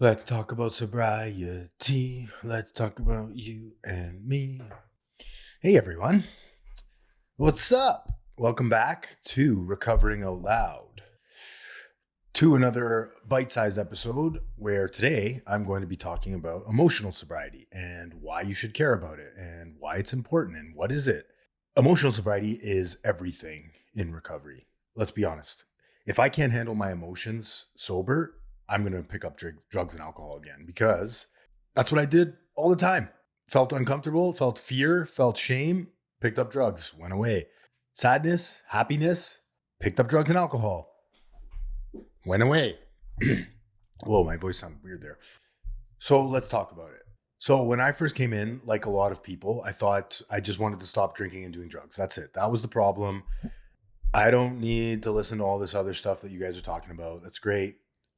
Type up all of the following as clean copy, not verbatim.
Let's talk about sobriety. Let's talk about you and me. Hey, everyone. What's up? Welcome back to Recovering Out Loud, to another bite sized episode where today I'm going to be talking about emotional sobriety and why you should care about it and why it's important and what is it. Emotional sobriety is everything in recovery. Let's be honest. If I can't handle my emotions sober, I'm going to pick up drugs and alcohol again because that's what I did all the time. Felt uncomfortable, felt fear, felt shame, picked up drugs, went away. Sadness, happiness, picked up drugs and alcohol, went away. Whoa, my voice sounded weird there. So let's talk about it. So when I first came in, like a lot of people, I thought I just wanted to stop drinking and doing drugs. That's it. That was the problem. I don't need to listen to all this other stuff that you guys are talking about. That's great.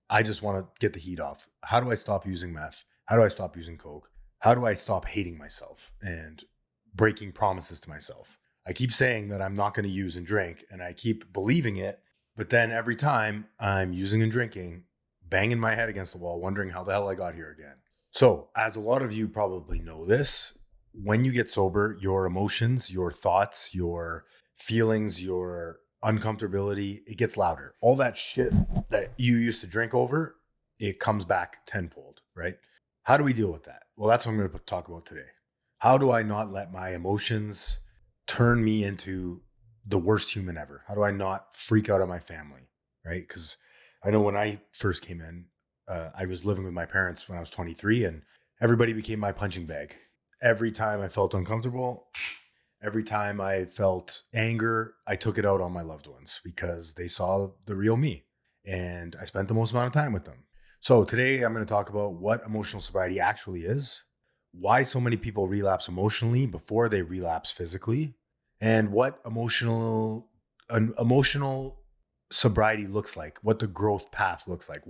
I just want to get the heat off. How do I stop using meth? How do I stop using coke? How do I stop hating myself and breaking promises to myself? I keep saying that I'm not going to use and drink, and I keep believing it. But then every time I'm using and drinking, banging my head against the wall, wondering how the hell I got here again. So, as a lot of you probably know this, when you get sober, your emotions, your thoughts, your feelings, your uncomfortability, it gets louder. All that shit that you used to drink over, it comes back tenfold, right? How do we deal with that? Well, that's what I'm going to talk about today. How do I not let my emotions turn me into the worst human ever? How do I not freak out on my family, right? Because I know when I first came in, I was living with my parents when I was 23, and everybody became my punching bag. Every time I felt uncomfortable, every time I felt anger, I took it out on my loved ones because they saw the real me. And I spent the most amount of time with them. So today I'm going to talk about what emotional sobriety actually is, why so many people relapse emotionally before they relapse physically, and what emotional sobriety looks like, what the growth path looks like.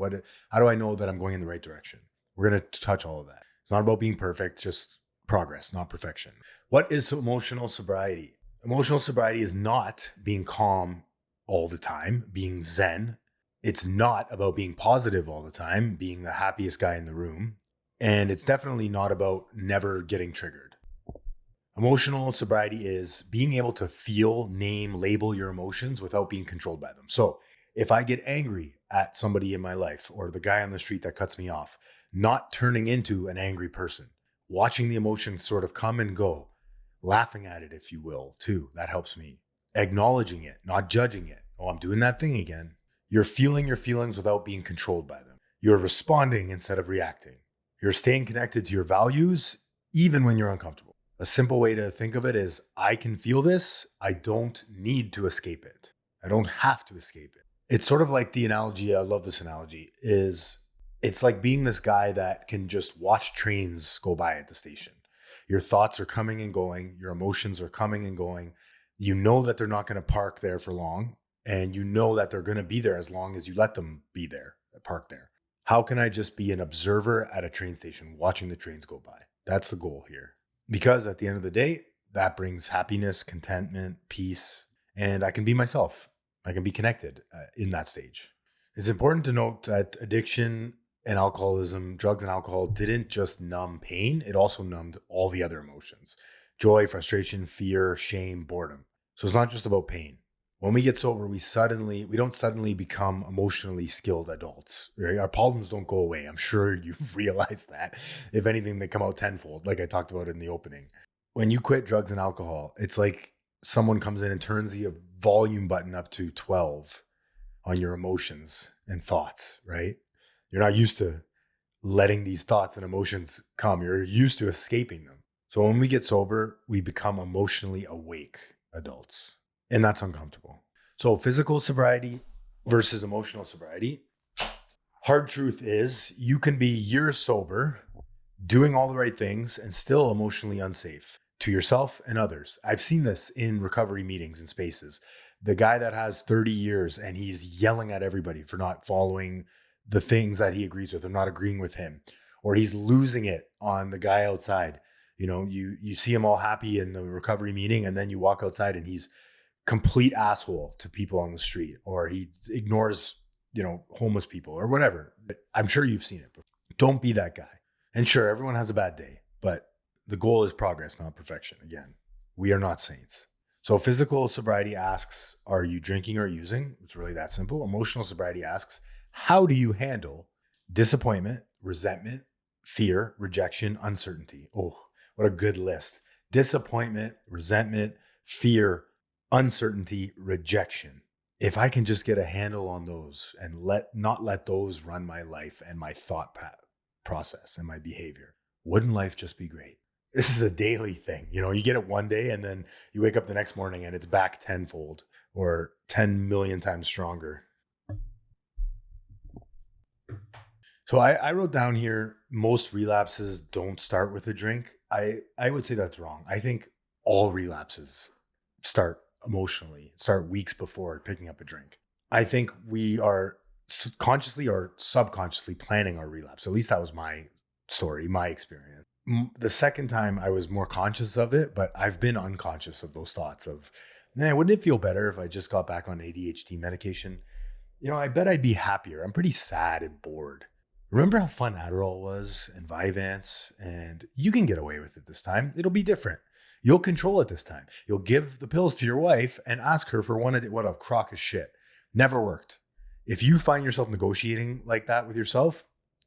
How do I know that I'm going in the right direction? We're going to touch all of that. It's not about being perfect, just progress, not perfection. What is emotional sobriety? Emotional sobriety is not being calm all the time, being zen. It's not about being positive all the time, being the happiest guy in the room. And it's definitely not about never getting triggered. Emotional sobriety is being able to feel, name, label your emotions without being controlled by them. So if I get angry at somebody in my life or the guy on the street that cuts me off, not turning into an angry person, watching the emotions sort of come and go, laughing at it, if you will, too. That helps me. Acknowledging it, not judging it. Oh, I'm doing that thing again. You're feeling your feelings without being controlled by them. You're responding instead of reacting. You're staying connected to your values, even when you're uncomfortable. A simple way to think of it is I can feel this. I don't need to escape it. I don't have to escape it. It's sort of like the analogy, I love this analogy, is it's like being this guy that can just watch trains go by at the station. Your thoughts are coming and going, your emotions are coming and going. You know that they're not going to park there for long, and you know that they're going to be there as long as you let them be there, park there. How can I just be an observer at a train station watching the trains go by? That's the goal here. Because at the end of the day, that brings happiness, contentment, peace, and I can be myself. I can be connected in that stage. It's important to note that addiction and alcoholism, drugs and alcohol didn't just numb pain, it also numbed all the other emotions: joy, frustration, fear, shame, boredom. So it's not just about pain. When we get sober, we don't suddenly become emotionally skilled adults. Right? Our problems don't go away. I'm sure you've realized that. If anything, they come out tenfold, like I talked about in the opening. When you quit drugs and alcohol, it's like someone comes in and turns the volume button up to 12 on your emotions and thoughts, right? You're not used to letting these thoughts and emotions come. You're used to escaping them. So when we get sober, we become emotionally awake adults, and that's uncomfortable. So physical sobriety versus emotional sobriety. Hard truth is you can be years sober, doing all the right things, and still emotionally unsafe to yourself and others. I've seen this in recovery meetings and spaces. The guy that has 30 years and he's yelling at everybody for not following the things that he agrees with or not agreeing with him, or he's losing it on the guy outside. You know, you see him all happy in the recovery meeting, and then you walk outside and he's complete asshole to people on the street, or he ignores, homeless people or whatever. I'm sure you've seen it before. Don't be that guy. And sure, everyone has a bad day, but the goal is progress, not perfection. Again, we are not saints. So physical sobriety asks, are you drinking or using? It's really that simple. Emotional sobriety asks, how do you handle disappointment, resentment, fear, rejection, uncertainty? Oh, what a good list. Disappointment, resentment, fear, uncertainty, rejection. If I can just get a handle on those and not let those run my life and my thought process and my behavior, wouldn't life just be great? This is a daily thing. You know, you get it one day and then you wake up the next morning and it's back tenfold or 10 million times stronger. So I wrote down here, most relapses don't start with a drink. I would say that's wrong. I think all relapses start emotionally, start weeks before picking up a drink. I think we are consciously or subconsciously planning our relapse. At least that was my story, my experience. The second time I was more conscious of it, but I've been unconscious of those thoughts of, man, wouldn't it feel better if I just got back on ADHD medication? You know, I bet I'd be happier. I'm pretty sad and bored. Remember how fun Adderall was and Vyvanse? And you can get away with it this time. It'll be different. You'll control it this time. You'll give the pills to your wife and ask her for what a crock of shit. Never worked. If you find yourself negotiating like that with yourself,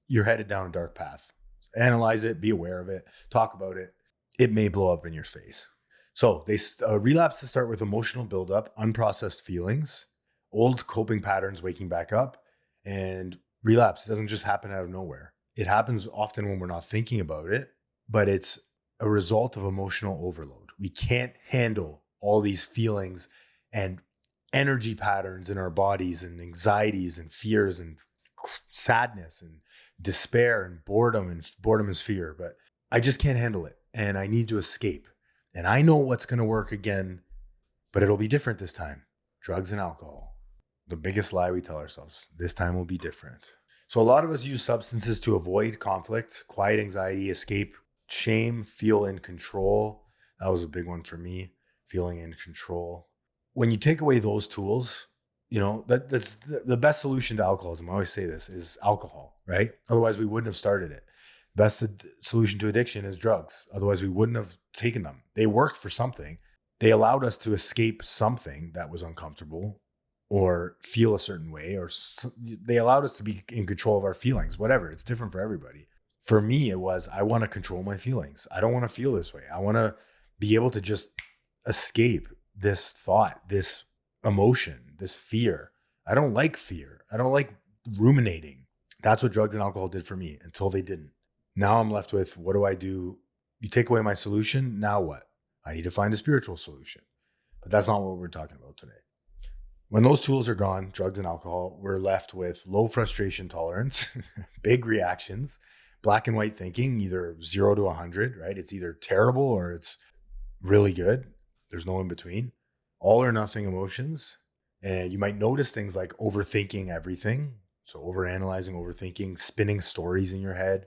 you're headed down a dark path. Analyze it, be aware of it, talk about it. It may blow up in your face. So they relapses start with emotional buildup, unprocessed feelings, old coping patterns waking back up, and relapse doesn't just happen out of nowhere. It happens often when we're not thinking about it, but it's a result of emotional overload. We can't handle all these feelings and energy patterns in our bodies and anxieties and fears and sadness and despair and boredom is fear, but I just can't handle it and I need to escape. And I know what's going to work again, but it'll be different this time. Drugs and alcohol. The biggest lie we tell ourselves. This time will be different. So a lot of us use substances to avoid conflict, quiet anxiety, escape shame, feel in control. That was a big one for me, feeling in control. When you take away those tools, you know, that's the best solution to alcoholism. I always say this is alcohol, right? Otherwise we wouldn't have started it. Best solution to addiction is drugs. Otherwise we wouldn't have taken them. They worked for something. They allowed us to escape something that was uncomfortable or feel a certain way, or they allowed us to be in control of our feelings, whatever. It's different for everybody. For me, it was, I want to control my feelings. I don't want to feel this way. I want to be able to just escape this thought, this emotion, this fear. I don't like fear. I don't like ruminating. That's what drugs and alcohol did for me until they didn't. Now I'm left with, what do I do? You take away my solution. Now what? I need to find a spiritual solution. But that's not what we're talking about today. When those tools are gone, drugs and alcohol, we're left with low frustration tolerance, big reactions, black and white thinking, either 0 to 100, right? It's either terrible or it's really good. There's no in between. All or nothing emotions. And you might notice things like overthinking everything. So overanalyzing, overthinking, spinning stories in your head.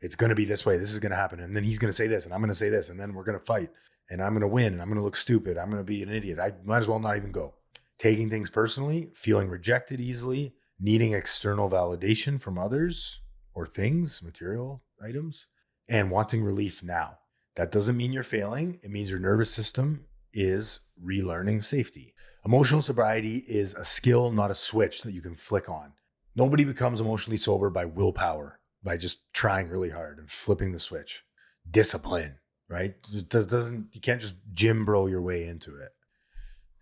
It's going to be this way. This is going to happen. And then he's going to say this and I'm going to say this. And then we're going to fight and I'm going to win and I'm going to look stupid. I'm going to be an idiot. I might as well not even go. Taking things personally, feeling rejected easily, needing external validation from others or things, material items, and wanting relief now. That doesn't mean you're failing. It means your nervous system is relearning safety. Emotional sobriety is a skill, not a switch that you can flick on. Nobody becomes emotionally sober by willpower, by just trying really hard and flipping the switch. Discipline, right? You can't just gym bro your way into it.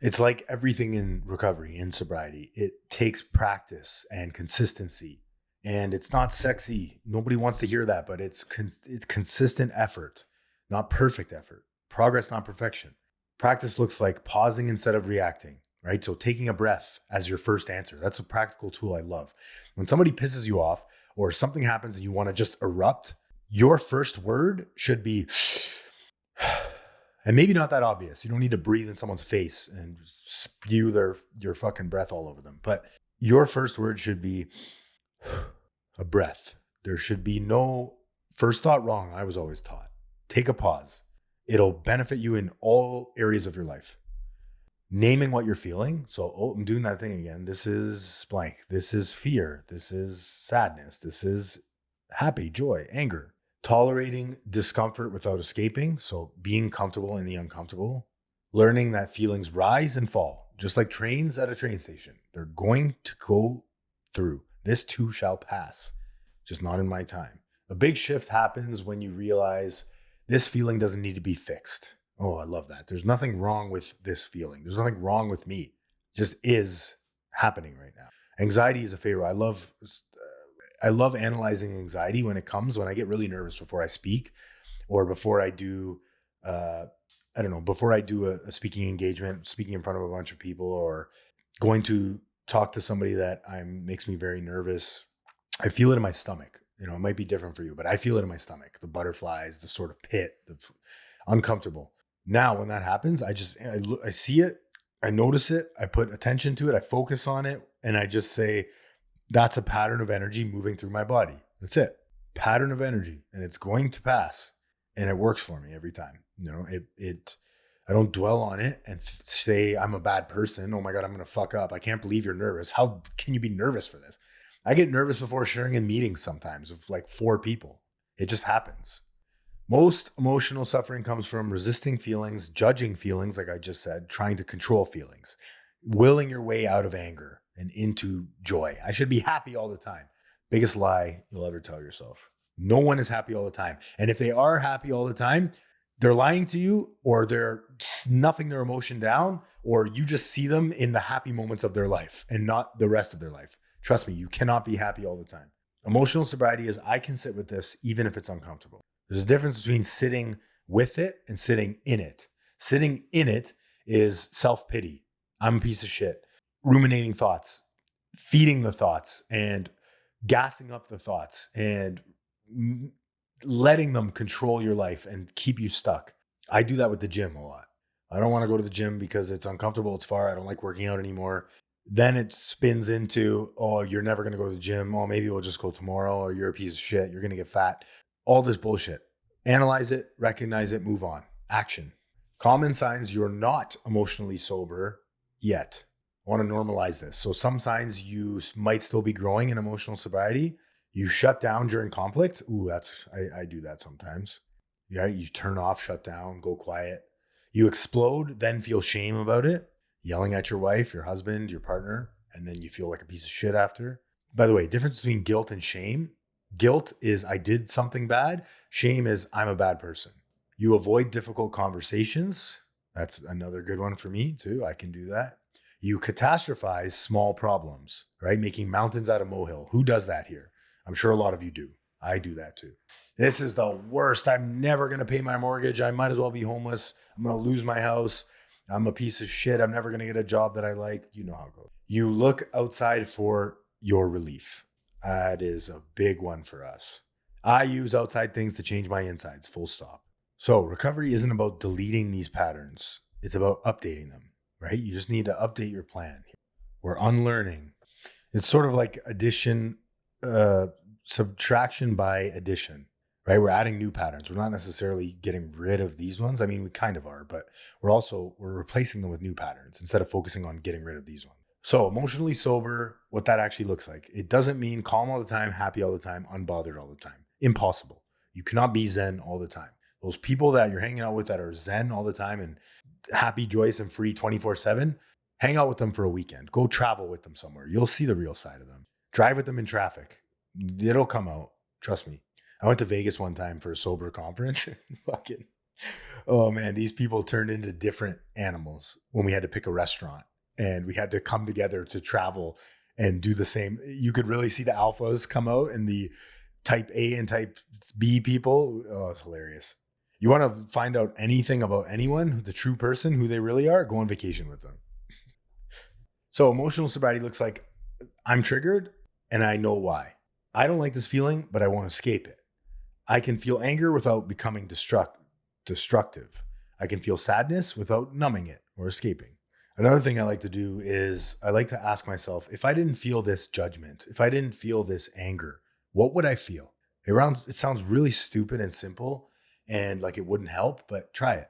It's like everything in recovery, in sobriety. It takes practice and consistency. And it's not sexy. Nobody wants to hear that, but it's consistent effort, not perfect effort. Progress, not perfection. Practice looks like pausing instead of reacting, right? So taking a breath as your first answer. That's a practical tool I love. When somebody pisses you off or something happens and you want to just erupt, your first word should be... And maybe not that obvious. You don't need to breathe in someone's face and spew your fucking breath all over them. But your first word should be a breath. There should be no first thought wrong. I was always taught. Take a pause. It'll benefit you in all areas of your life. Naming what you're feeling. So, I'm doing that thing again. This is blank. This is fear. This is sadness. This is happy, joy, anger. Tolerating discomfort without escaping. So being comfortable in the uncomfortable. Learning that feelings rise and fall, just like trains at a train station. They're going to go through. This too shall pass, just not in my time. A big shift happens when you realize this feeling doesn't need to be fixed. Oh, I love that. There's nothing wrong with this feeling. There's nothing wrong with me. It just is happening right now. Anxiety is a favorite. I love analyzing anxiety when I get really nervous before I speak or before I do I don't know, before I do a speaking engagement, speaking in front of a bunch of people or going to talk to somebody that makes me very nervous. I feel it in my stomach. You know, it might be different for you, but I feel it in my stomach, the butterflies, the sort of pit, uncomfortable. Now, when that happens, I see it, I notice it, I put attention to it, I focus on it, and I just say, that's a pattern of energy moving through my body. That's it. Pattern of energy, and it's going to pass. And it works for me every time. You know, I don't dwell on it and say I'm a bad person. Oh my God, I'm going to fuck up. I can't believe you're nervous. How can you be nervous for this? I get nervous before sharing in meetings sometimes of like 4 people. It just happens. Most emotional suffering comes from resisting feelings, judging feelings, like I just said, trying to control feelings, willing your way out of anger and into joy. I should be happy all the time. Biggest lie you'll ever tell yourself. No one is happy all the time. And if they are happy all the time, they're lying to you or they're snuffing their emotion down, or you just see them in the happy moments of their life and not the rest of their life. Trust me, you cannot be happy all the time. Emotional sobriety is I can sit with this even if it's uncomfortable. There's a difference between sitting with it and sitting in it. Sitting in it is self-pity. I'm a piece of shit. Ruminating thoughts, feeding the thoughts and gassing up the thoughts and letting them control your life and keep you stuck. I do that with the gym a lot. I don't want to go to the gym because it's uncomfortable. It's far. I don't like working out anymore. Then it spins into, oh, you're never going to go to the gym. Oh, maybe we'll just go tomorrow, or you're a piece of shit. You're going to get fat. All this bullshit. Analyze it, recognize it, move on. Action. Common signs you're not emotionally sober yet. I want to normalize this. So some signs you might still be growing in emotional sobriety. You shut down during conflict. Ooh, I do that sometimes. Yeah, you turn off, shut down, go quiet. You explode, then feel shame about it. Yelling at your wife, your husband, your partner, and then you feel like a piece of shit after. By the way, difference between guilt and shame. Guilt is I did something bad. Shame is I'm a bad person. You avoid difficult conversations. That's another good one for me too. I can do that. You catastrophize small problems, right? Making mountains out of molehill. Who does that here? I'm sure a lot of you do. I do that too. This is the worst. I'm never going to pay my mortgage. I might as well be homeless. I'm going to lose my house. I'm a piece of shit. I'm never going to get a job that I like. You know how it goes. You look outside for your relief. That is a big one for us. I use outside things to change my insides, full stop. So recovery isn't about deleting these patterns. It's about updating them, right? You just need to update your plan. We're unlearning. It's sort of like subtraction by addition, right? We're adding new patterns. We're not necessarily getting rid of these ones. I mean, we kind of are, but we're replacing them with new patterns instead of focusing on getting rid of these ones. So emotionally sober, what that actually looks like. It doesn't mean calm all the time, happy all the time, unbothered all the time. Impossible. You cannot be Zen all the time. Those people that you're hanging out with that are Zen all the time and happy, joyous, and free 24/7, hang out with them for a weekend. Go travel with them somewhere. You'll see the real side of them. Drive with them in traffic. It'll come out. Trust me. I went to Vegas one time for a sober conference. Fucking, oh man, these people turned into different animals when we had to pick a restaurant and we had to come together to travel and do the same. You could really see the alphas come out and the type A and type B people. Oh, it's hilarious. You want to find out anything about anyone, the true person, who they really are, go on vacation with them. So emotional sobriety looks like I'm triggered and I know why. I don't like this feeling, but I won't escape it. I can feel anger without becoming destructive. I can feel sadness without numbing it or escaping. Another thing I like to do is I like to ask myself, if I didn't feel this judgment, if I didn't feel this anger, what would I feel? It sounds really stupid and simple and like it wouldn't help, but try it.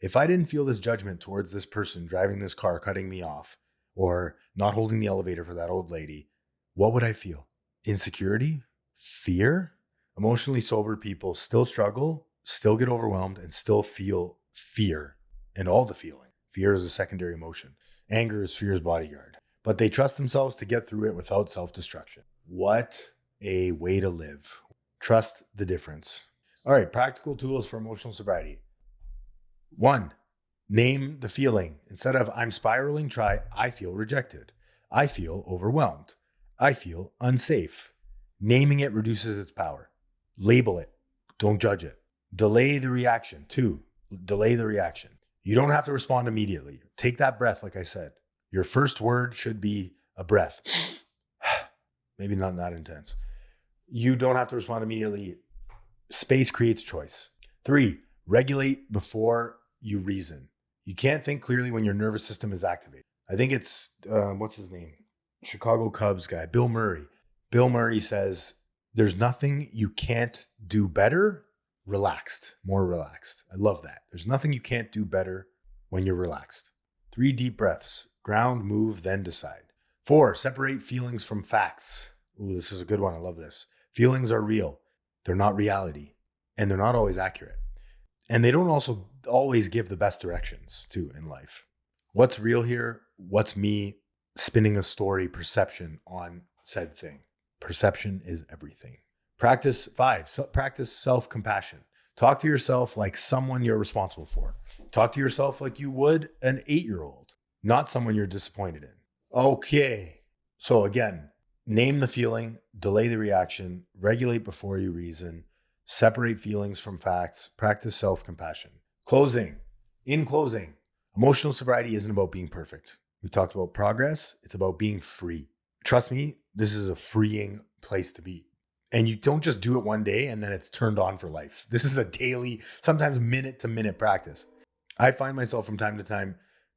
If I didn't feel this judgment towards this person driving this car, cutting me off, or not holding the elevator for that old lady, what would I feel? Insecurity? Fear? Emotionally sober people still struggle, still get overwhelmed, and still feel fear and all the feeling. Fear is a secondary emotion. Anger is fear's bodyguard. But they trust themselves to get through it without self-destruction. What a way to live. Trust the difference. All right, practical tools for emotional sobriety. 1, name the feeling. Instead of I'm spiraling, try I feel rejected. I feel overwhelmed. I feel unsafe. Naming it reduces its power. Label it. Don't judge it. Delay the reaction. 2, delay the reaction. You don't have to respond immediately. Take that breath, like I said. Your first word should be a breath. Maybe not that intense. You don't have to respond immediately. Space creates choice. 3, regulate before you reason. You can't think clearly when your nervous system is activated. I think it's, what's his name? Chicago Cubs guy, Bill Murray. Bill Murray says, there's nothing you can't do better, relaxed, more relaxed. I love that. There's nothing you can't do better when you're relaxed. 3 deep breaths. Ground, move, then decide. 4, separate feelings from facts. Ooh, this is a good one. I love this. Feelings are real. They're not reality. And they're not always accurate. And they don't also always give the best directions too in life. What's real here? What's me spinning a story, perception on said thing? Perception is everything. Practice 5, practice self-compassion. Talk to yourself like someone you're responsible for. Talk to yourself like you would an 8-year-old, not someone you're disappointed in. Okay. So again, name the feeling, delay the reaction, regulate before you reason, separate feelings from facts, practice self-compassion. In closing, emotional sobriety isn't about being perfect. We talked about progress. It's about being free. Trust me, this is a freeing place to be. And you don't just do it one day and then it's turned on for life. This is a daily, sometimes minute to minute practice. I find myself from time to time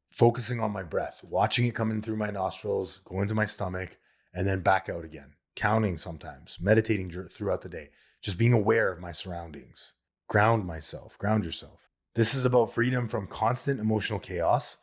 focusing on my breath, watching it come in through my nostrils, go into my stomach, and then back out again. Counting sometimes, meditating throughout the day, just being aware of my surroundings. Ground myself, ground yourself. This is about freedom from constant emotional chaos,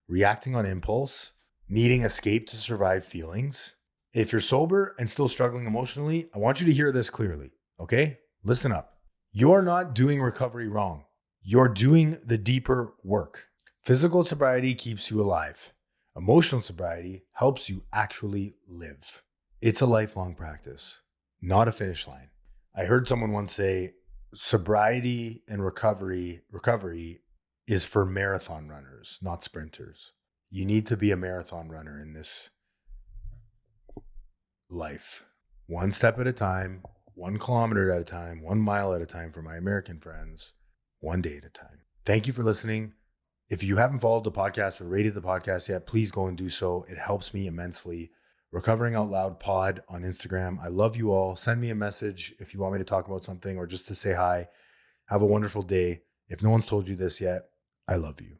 reacting on impulse, needing escape to survive feelings. If you're sober and still struggling emotionally, I want you to hear this clearly, okay? Listen up. You're not doing recovery wrong. You're doing the deeper work. Physical sobriety keeps you alive. Emotional sobriety helps you actually live. It's a lifelong practice, not a finish line. I heard someone once say, sobriety and recovery is for marathon runners, not sprinters. You need to be a marathon runner in this life. 1 step at a time, 1 kilometer at a time, 1 mile at a time for my American friends, 1 day at a time. Thank you for listening. If you haven't followed the podcast or rated the podcast yet, please go and do so. It helps me immensely. Recovering Out Loud Pod on Instagram. I love you all. Send me a message if you want me to talk about something or just to say hi. Have a wonderful day. If no one's told you this yet, I love you.